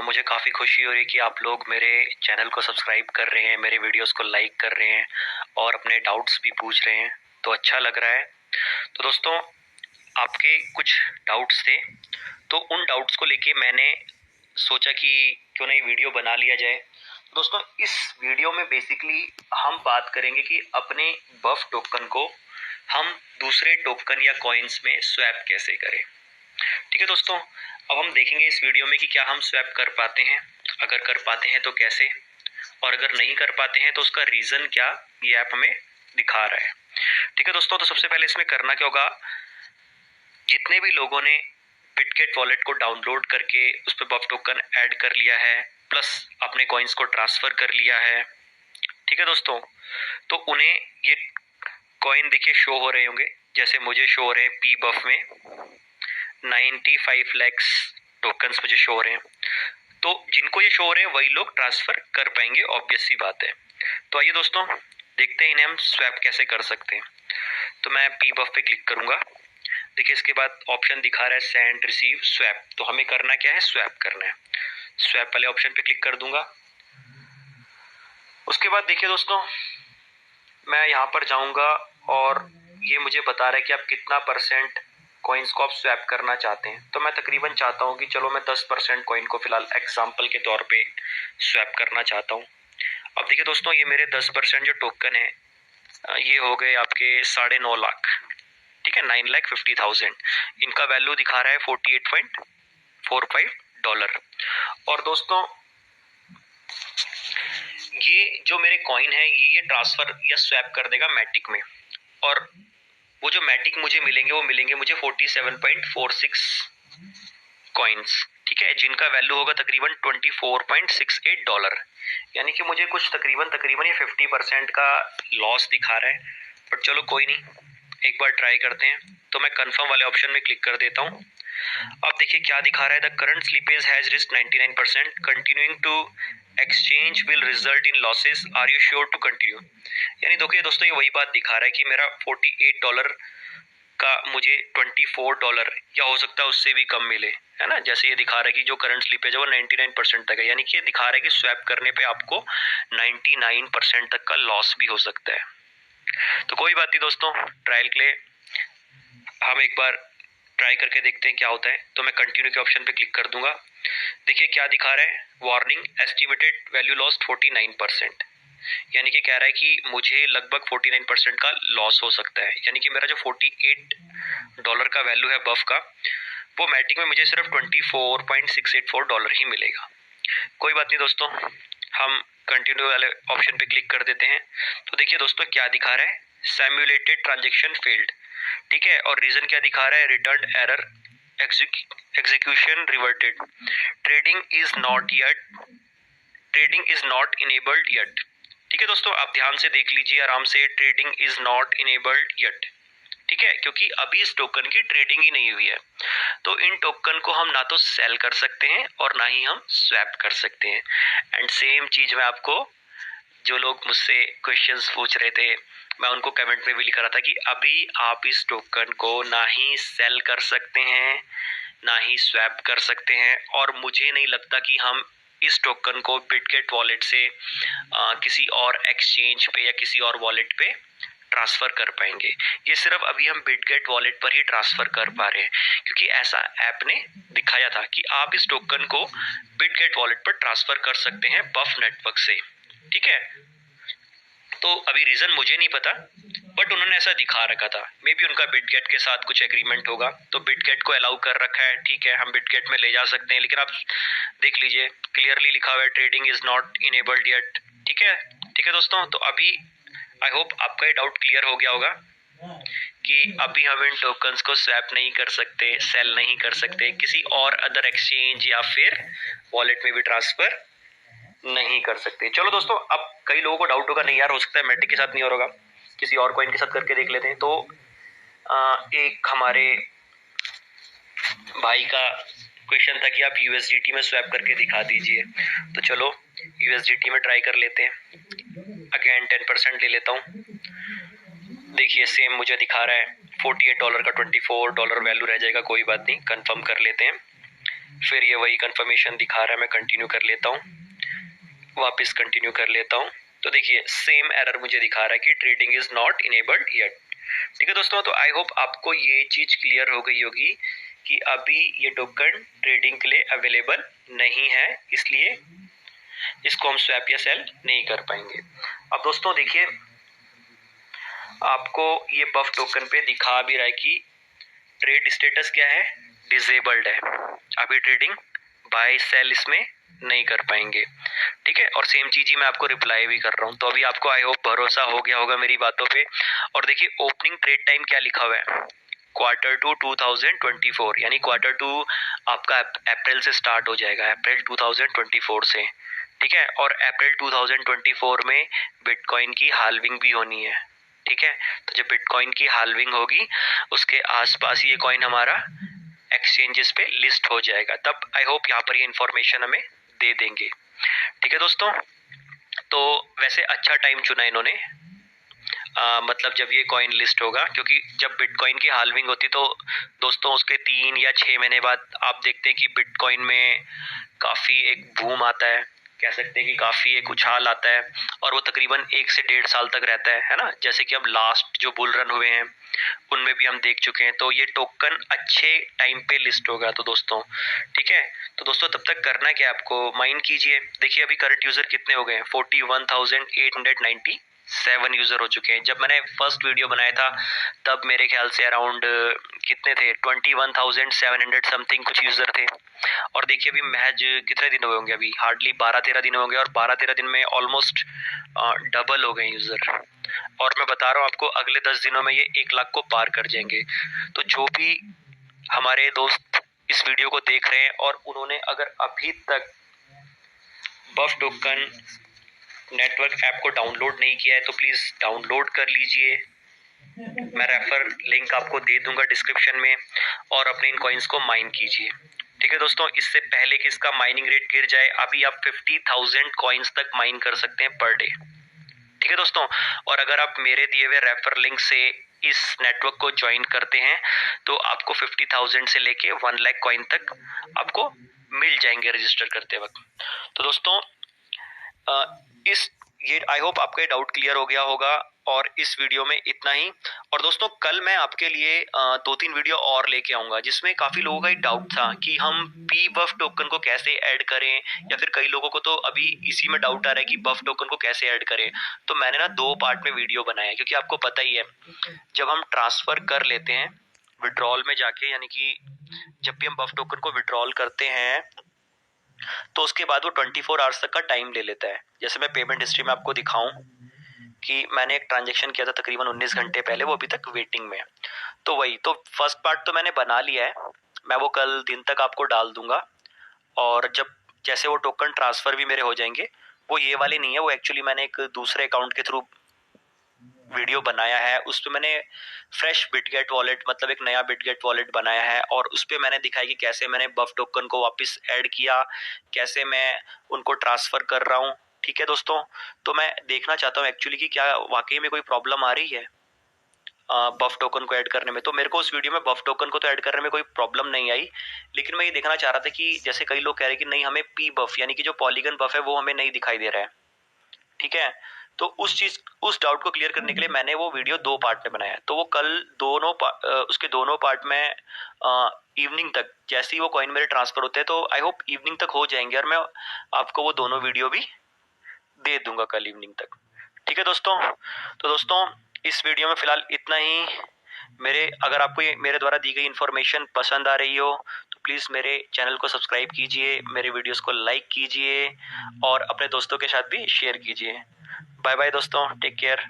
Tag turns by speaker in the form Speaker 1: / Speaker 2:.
Speaker 1: मुझे काफ़ी खुशी हो रही है कि आप लोग मेरे चैनल को सब्सक्राइब कर रहे हैं, मेरे वीडियोस को लाइक कर रहे हैं और अपने डाउट्स भी पूछ रहे हैं, तो अच्छा लग रहा है। तो दोस्तों, आपके कुछ डाउट्स थे, तो उन डाउट्स को लेके मैंने सोचा कि क्यों ना ये वीडियो बना लिया जाए। दोस्तों, इस वीडियो में बेसिकली हम बात करेंगे कि अपने बफ टोकन को हम दूसरे टोकन या कॉइन्स में स्वैप कैसे करें। ठीक है दोस्तों, अब हम देखेंगे इस वीडियो में कि क्या हम स्वैप कर पाते हैं, अगर कर पाते हैं तो कैसे, और अगर नहीं कर पाते हैं तो उसका रीज़न क्या ये ऐप हमें दिखा रहा है। ठीक है दोस्तों, तो सबसे पहले इसमें करना क्या होगा, जितने भी लोगों ने बिटगेट वॉलेट को डाउनलोड करके उस पर बफ टोकन ऐड कर लिया है प्लस अपने कॉइन्स को ट्रांसफर कर लिया है, ठीक है दोस्तों, तो उन्हें ये कॉइन देखिए शो हो रहे होंगे, जैसे मुझे शो हो रहे हैं पी बफ में 95 लैक्स टोकन्स मुझे शो हो रहे हैं। तो जिनको ये शो हो रहे हैं वही लोग ट्रांसफर कर पाएंगे, ऑब्वियस सी बात है। तो आइए दोस्तों, देखते हैं इन्हें हम स्वैप कैसे कर सकते हैं। तो मैं पी बफ पे क्लिक करूंगा। देखिए, इसके बाद ऑप्शन दिखा रहा है सेंड रिसीव स्वैप, तो हमें करना क्या है, स्वैप करना है। स्वैप वाले ऑप्शन पे क्लिक कर दूंगा। उसके बाद देखिए दोस्तों, मैं यहाँ पर जाऊंगा और ये मुझे बता रहा है कि आप कितना परसेंट कॉइन्स को आप स्वैप करना चाहते हैं। तो मैं तकरीबन चाहता हूँ कि चलो मैं 10% कॉइन को फिलहाल एग्जाम्पल के तौर पे स्वैप करना चाहता हूँ। अब देखिए दोस्तों, ये मेरे 10% जो टोकन है ये हो गए आपके 9.5 लाख, ठीक है, $9,50,000। इनका वैल्यू दिखा रहा है $48.45। और दोस्तों, ये जो मेरे कॉइन है ये ट्रांसफर या स्वैप कर देगा मैटिक में, और वो जो मैटिक मुझे मिलेंगे वो मिलेंगे मुझे 47.46 कॉइन्स, ठीक है, जिनका वैल्यू होगा तकरीबन $24.68। यानी कि मुझे कुछ तकरीबन ये 50% का लॉस दिखा रहा है, बट चलो कोई नहीं, एक बार ट्राई करते हैं। तो मैं कंफर्म वाले ऑप्शन में क्लिक कर देता हूँ। अब देखिए क्या दिखा रहा है, the current slippage has risk 99%, continuing to exchange will result in losses, are you sure to continue. यानी देखिए दोस्तों, ये वही बात दिखा रहा है कि मेरा $48 का मुझे $24 या हो सकता है उससे भी कम मिले, है ना। जैसे ये दिखा रहा है कि जो करंट स्लिपेज है वो 99% तक है, यानी कि ये दिखा रहा है कि स्वैप करने पे आपको 99% तक का लॉस भी हो सकता है। तो कोई बात नहीं दोस्तों, ट्रायल के लिए हम एक बार ट्राई करके देखते हैं क्या होता है। तो मैं कंटिन्यू के ऑप्शन पे क्लिक कर दूंगा। देखिए क्या दिखा रहा है, वार्निंग एस्टिमेटेड वैल्यू लॉस्ट 49%, यानी कि कह रहा है कि मुझे लगभग 49% का लॉस हो सकता है। यानी कि मेरा जो $48 का वैल्यू है बफ का, वो मैटिक में मुझे सिर्फ $24.684 ही मिलेगा। कोई बात नहीं दोस्तों, हम कंटिन्यू वाले ऑप्शन पे क्लिक कर देते हैं। तो देखिए दोस्तों क्या दिखा रहा है, सिमुलेटेड ट्रांजेक्शन फेल्ड, ठीक है, और रीजन क्या दिखा रहा है, return error, execution reverted, trading is not yet, trading is not enabled yet. ठीक है दोस्तों, आप ध्यान से देख लीजिए आराम से, trading is not enabled yet, ठीक है, क्योंकि अभी इस टोकन की ट्रेडिंग ही नहीं हुई है। तो इन टोकन को हम ना तो सेल कर सकते हैं और ना ही हम स्वैप कर सकते हैं। एंड सेम चीज मैं आपको, जो लोग मुझसे क्वेश्चंस पूछ रहे थे, मैं उनको कमेंट में भी लिखा रहा था कि अभी आप इस टोकन को ना ही सेल कर सकते हैं ना ही स्वैप कर सकते हैं, और मुझे नहीं लगता कि हम इस टोकन को बिटगेट वॉलेट से किसी और एक्सचेंज पे या किसी और वॉलेट पे ट्रांसफर कर पाएंगे। ये सिर्फ अभी हम बिटगेट वॉलेट पर ही ट्रांसफर कर पा रहे हैं, क्योंकि ऐसा ऐप ने दिखाया था कि आप इस टोकन को बिटगेट वॉलेट पर ट्रांसफर कर सकते हैं बफ नेटवर्क से, ठीक है। तो अभी रीजन मुझे नहीं पता, बट उन्होंने ऐसा दिखा रखा था। मे बी उनका बिटगेट के साथ कुछ एग्रीमेंट होगा, तो बिटगेट को अलाउ कर रखा है, ठीक है, हम बिटगेट में ले जा सकते हैं। लेकिन आप देख लीजिए, क्लियरली लिखा हुआ है trading is not enabled yet, ठीक है। ठीक है दोस्तों, तो अभी आई होप आपका ये डाउट क्लियर हो गया होगा कि अभी हम इन टोकन्स को स्वैप नहीं कर सकते, सेल नहीं कर सकते, किसी और अदर एक्सचेंज या फिर वॉलेट में भी ट्रांसफर नहीं कर सकते। चलो दोस्तों, अब कई लोगों को डाउट होगा, नहीं यार हो सकता है मैटिक के साथ नहीं हो रहा, किसी और कॉइन के साथ करके देख लेते हैं। तो एक हमारे भाई का क्वेश्चन था कि आप यूएसडीटी में स्वैप करके दिखा दीजिए, तो चलो यूएसडीटी में ट्राई कर लेते हैं। अगेन 10% ले लेता हूँ। देखिए सेम मुझे दिखा रहा है $48 का $24 वैल्यू रह जाएगा, कोई बात नहीं, कंफर्म कर लेते हैं। फिर ये वही कंफर्मेशन दिखा रहा है, मैं कंटिन्यू कर लेता हूँ, वापस कंटिन्यू कर लेता हूँ। तो देखिए सेम एरर मुझे दिखा रहा है कि trading is not enabled yet. ठीक है दोस्तों, तो आई होप आपको ये चीज क्लियर हो गई होगी कि अभी ये टोकन ट्रेडिंग के लिए अवेलेबल नहीं है, इसलिए इसको हम स्वैप या सेल नहीं कर पाएंगे। अब दोस्तों देखिए, आपको ये बफ टोकन पे दिखा भी रहा है कि ट्रेड स्टेटस क्या है, डिसेबल्ड है। अभी ट्रेडिंग बाय सेल इसमें नहीं कर पाएंगे। ठीक है, और सेम चीज ही मैं आपको रिप्लाई भी कर रहा हूँ। तो अभी आपको आई होप भरोसा हो गया होगा मेरी बातों पे। और देखिए ओपनिंग ट्रेड टाइम क्या लिखा हुआ है, Q2 2024, यानी Q2 आपका अप्रैल से स्टार्ट हो जाएगा, अप्रैल 2024 से। ठीक है, और अप्रैल 2024 में बिटकॉइन की हाल्विंग भी होनी है। ठीक है, तो जब बिटकॉइन की हाल्विंग होगी उसके आसपास ये कॉइन हमारा एक्सचेंजेस पे लिस्ट हो जाएगा, तब आई होप यहाँ पर ये इंफॉर्मेशन हमें दे देंगे। ठीक है दोस्तों, तो वैसे अच्छा टाइम चुना इन्होंने, मतलब जब ये कॉइन लिस्ट होगा, क्योंकि जब बिटकॉइन की हाल्विंग होती तो दोस्तों उसके 3 या 6 महीने बाद आप देखते हैं कि बिटकॉइन में काफ़ी एक बूम आता है, कह सकते हैं कि काफ़ी एक उछाल आता है, और वो तकरीबन 1 से 1.5 साल तक रहता है ना। जैसे कि अब लास्ट जो बुल रन हुए हैं उनमें भी हम देख चुके हैं। तो ये टोकन अच्छे टाइम पे लिस्ट होगा तो दोस्तों। ठीक है, तो दोस्तों तब तक करना क्या है, आपको माइंड कीजिए। देखिए अभी करंट यूजर कितने हो गए हैं, 41,897 यूजर हो चुके हैं। जब मैंने फर्स्ट वीडियो बनाया था तब मेरे ख्याल से अराउंड कितने थे, 21,700 समथिंग कुछ यूजर थे। और देखिए अभी महज कितने दिन हुए होंगे, अभी हार्डली 12-13 दिन होंगे, और 12-13 दिन में ऑलमोस्ट डबल हो गए यूजर। और मैं बता रहा हूँ आपको, अगले 10 दिनों में ये 1 लाख को पार कर जाएंगे। तो जो भी हमारे दोस्त इस वीडियो को देख रहे हैं और उन्होंने अगर अभी तक बफ टोकन नेटवर्क ऐप को डाउनलोड नहीं किया है तो प्लीज डाउनलोड कर लीजिए। मैं रेफर लिंक आपको दे दूंगा डिस्क्रिप्शन में, और अपने इन कॉइन्स को माइन कीजिए। ठीक है दोस्तों, इससे पहले कि इसका माइनिंग रेट गिर जाए, अभी आप 50,000 कॉइन्स तक माइन कर सकते हैं पर डे। ठीक है दोस्तों, और अगर आप मेरे दिए हुए रेफर लिंक से इस नेटवर्क को ज्वाइन करते हैं तो आपको 50,000 से लेके 1 लाख कॉइन तक आपको मिल जाएंगे रजिस्टर करते वक्त। तो दोस्तों इस ये आई होप आपका ये डाउट क्लियर हो गया होगा, और इस वीडियो में इतना ही। और दोस्तों कल मैं आपके लिए 2-3 वीडियो और लेके आऊंगा, जिसमें काफी लोगों का एक डाउट था कि हम पी बफ टोकन को कैसे ऐड करें, या फिर कई लोगों को तो अभी इसी में डाउट आ रहा है कि बफ टोकन को कैसे ऐड करें। तो मैंने ना 2 पार्ट में वीडियो बनाया है, क्योंकि आपको पता ही है जब हम ट्रांसफर कर लेते हैं विड्रॉल में जाके, यानी कि जब भी हम बफ टोकन को विड्रॉल करते हैं तो उसके बाद वो 24 आवर्स तक का टाइम ले लेता है। जैसे मैं पेमेंट हिस्ट्री में आपको दिखाऊं कि मैंने एक ट्रांजेक्शन किया था तकरीबन 19 घंटे पहले, वो अभी तक वेटिंग में है। तो वही, तो फर्स्ट पार्ट तो मैंने बना लिया है, मैं वो कल दिन तक आपको डाल दूंगा। और जब जैसे वो टोकन ट्रांसफर भी मेरे हो जाएंगे, वो ये वाले नहीं है, वो एक्चुअली मैंने एक दूसरे अकाउंट के थ्रू वीडियो बनाया है, उस पर मैंने फ्रेश बिटगेट वॉलेट, मतलब एक नया बिटगेट वॉलेट बनाया है, और उस पर मैंने दिखाया कि कैसे मैंने बफ टोकन को वापस ऐड किया, कैसे मैं उनको ट्रांसफर कर रहा हूँ। ठीक है दोस्तों, तो मैं देखना चाहता हूँ एक्चुअली कि क्या वाकई में कोई प्रॉब्लम आ रही है बफ टोकन को ऐड करने में। तो मेरे को उस वीडियो में बफ टोकन को तो ऐड करने में कोई प्रॉब्लम नहीं आई, लेकिन मैं ये देखना चाह रहा था कि जैसे कई लोग कह रहे हैं कि नहीं हमें पी बफ यानी कि जो पॉलीगन बफ है वो हमें नहीं दिखाई दे रहा है। ठीक है, तो उस डाउट को क्लियर करने के लिए मैंने वो वीडियो 2 पार्ट में बनाया। तो वो कल उसके दोनों पार्ट में इवनिंग तक, जैसे ही वो कॉइन मेरे ट्रांसफर होते हैं, तो आई होप इवनिंग तक हो जाएंगे, और मैं आपको वो दोनों वीडियो भी दे दूंगा कल इवनिंग तक। ठीक है दोस्तों, तो दोस्तों इस वीडियो में फिलहाल इतना ही। अगर आपको ये मेरे द्वारा दी गई इन्फॉर्मेशन पसंद आ रही हो तो प्लीज़ मेरे चैनल को सब्सक्राइब कीजिए, मेरे वीडियोस को लाइक कीजिए, और अपने दोस्तों के साथ भी शेयर कीजिए। बाय बाय दोस्तों, टेक केयर।